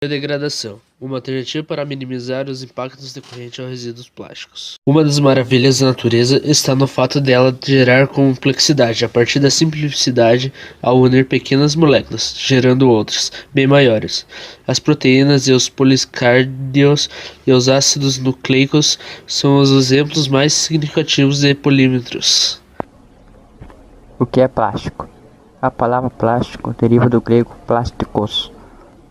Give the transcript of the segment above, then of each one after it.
Biodegradação, uma alternativa para minimizar os impactos decorrentes aos resíduos plásticos. Uma das maravilhas da natureza está no fato dela gerar complexidade a partir da simplicidade ao unir pequenas moléculas, gerando outras, bem maiores. As proteínas e os polisacáridos e os ácidos nucleicos são os exemplos mais significativos de polímeros. O que é plástico? A palavra plástico deriva do grego plásticos,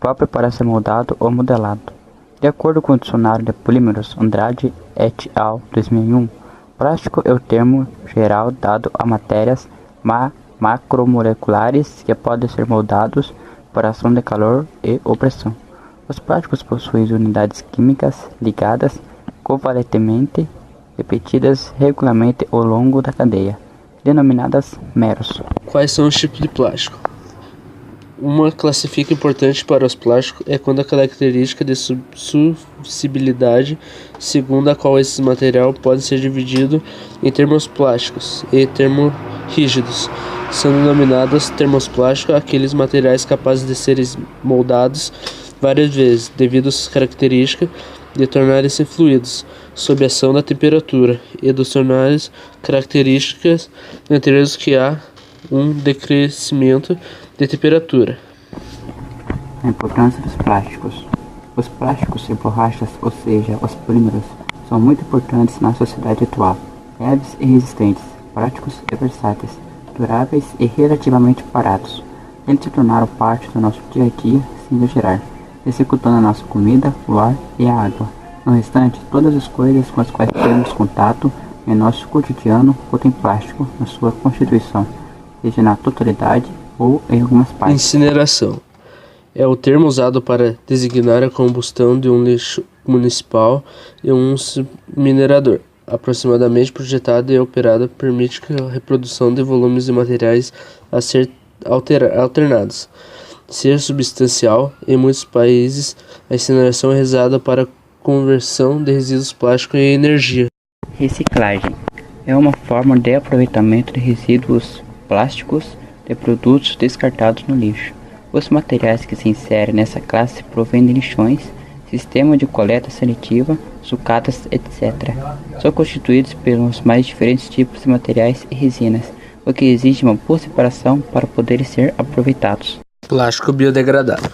próprio para ser moldado ou modelado. De acordo com o dicionário de polímeros Andrade et al. 2001, plástico é o termo geral dado a matérias macromoleculares que podem ser moldados por ação de calor e opressão. Os plásticos possuem unidades químicas ligadas covalentemente, repetidas regularmente ao longo da cadeia, denominadas meros. Quais são os tipos de plástico? Uma classificação importante para os plásticos é quando a característica de suscessibilidade, segundo a qual esse material pode ser dividido em termoplásticos e termorrígidos. São denominados termoplásticos aqueles materiais capazes de serem moldados várias vezes, devido às suas características de tornarem-se fluidos, sob a ação da temperatura, e dos tornarem características entre as que há um decrescimento de temperatura. A importância dos plásticos. Os plásticos e borrachas, ou seja, os polímeros, são muito importantes na sociedade atual. Leves e resistentes, práticos e versáteis, duráveis e relativamente baratos. Eles se tornaram parte do nosso dia a dia sem exagerar, executando a nossa comida, o ar e a água. No restante, todas as coisas com as quais temos contato em nosso cotidiano contêm plástico na sua constituição, seja na totalidade ou em algumas partes. Incineração é o termo usado para designar a combustão de um lixo municipal e um minerador. Aproximadamente projetada e operada, permite a reprodução de volumes de materiais a ser alternados. Ser substancial, em muitos países, a incineração é realizada para a conversão de resíduos plásticos em energia. Reciclagem é uma forma de aproveitamento de resíduos plásticos de produtos descartados no lixo. Os materiais que se inserem nessa classe provêm de lixões, sistema de coleta seletiva, sucatas, etc. São constituídos pelos mais diferentes tipos de materiais e resinas, o que exige uma boa separação para poderem ser aproveitados. Plástico biodegradável.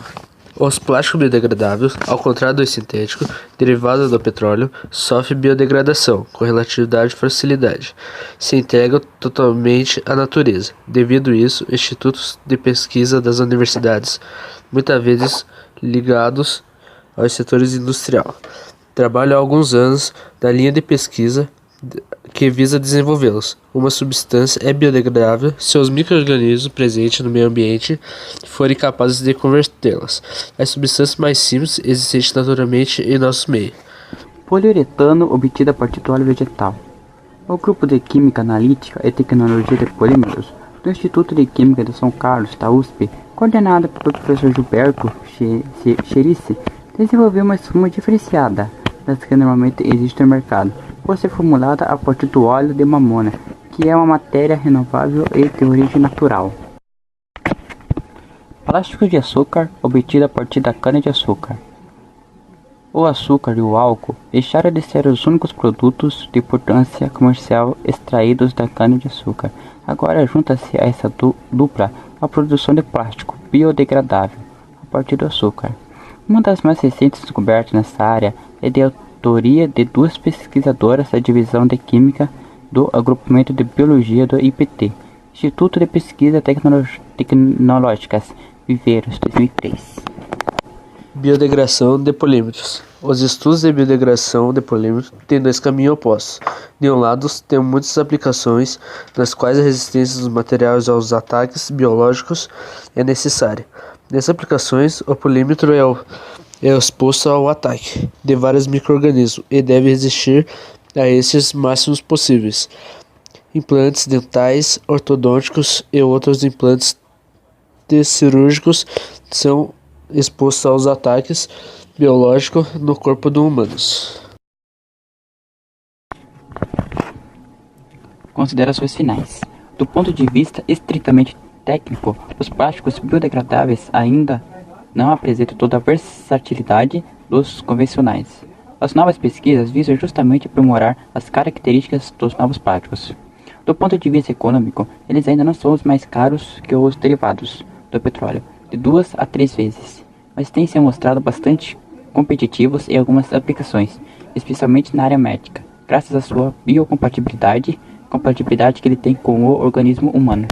Os plásticos biodegradáveis, ao contrário dos sintéticos, derivados do petróleo, sofrem biodegradação com relatividade e facilidade. Se integram totalmente à natureza. Devido a isso, institutos de pesquisa das universidades, muitas vezes ligados aos setores industrial, trabalham há alguns anos na linha de pesquisa que visa desenvolvê-los. Uma substância é biodegradável se os micro-organismos presentes no meio ambiente forem capazes de convertê-las. As substâncias mais simples existentes naturalmente em nosso meio. Poliuretano obtido a partir do óleo vegetal. O grupo de Química Analítica e Tecnologia de Polímeros do Instituto de Química de São Carlos, da USP, coordenado pelo professor Gilberto Cherici, desenvolveu uma espuma diferenciada das que normalmente existem no mercado, por ser formulada a partir do óleo de mamona, que é uma matéria renovável e de origem natural. Plástico de açúcar obtido a partir da cana-de-açúcar. O açúcar e o álcool deixaram de ser os únicos produtos de importância comercial extraídos da cana-de-açúcar. Agora junta-se a essa dupla a produção de plástico biodegradável a partir do açúcar. Uma das mais recentes descobertas nessa área é de autoria de duas pesquisadoras da Divisão de Química do Agrupamento de Biologia do IPT, Instituto de Pesquisa Tecnológicas, Viveiros, 2003. Biodegradação de polímeros. Os estudos de biodegradação de polímeros têm dois caminhos opostos. De um lado, tem muitas aplicações nas quais a resistência dos materiais aos ataques biológicos é necessária. Nessas aplicações, o polímero é exposto ao ataque de vários micro-organismos e deve resistir a esses máximos possíveis. Implantes dentais, ortodônticos e outros implantes cirúrgicos são expostos aos ataques biológicos no corpo do humanos. Considerações finais. Do ponto de vista estritamente técnico, os plásticos biodegradáveis ainda não apresentam toda a versatilidade dos convencionais. As novas pesquisas visam justamente aprimorar as características dos novos plásticos. Do ponto de vista econômico, eles ainda não são os mais caros que os derivados do petróleo, de 2 a 3 vezes, mas têm se mostrado bastante competitivos em algumas aplicações, especialmente na área médica, graças à sua biocompatibilidade, compatibilidade que ele tem com o organismo humano.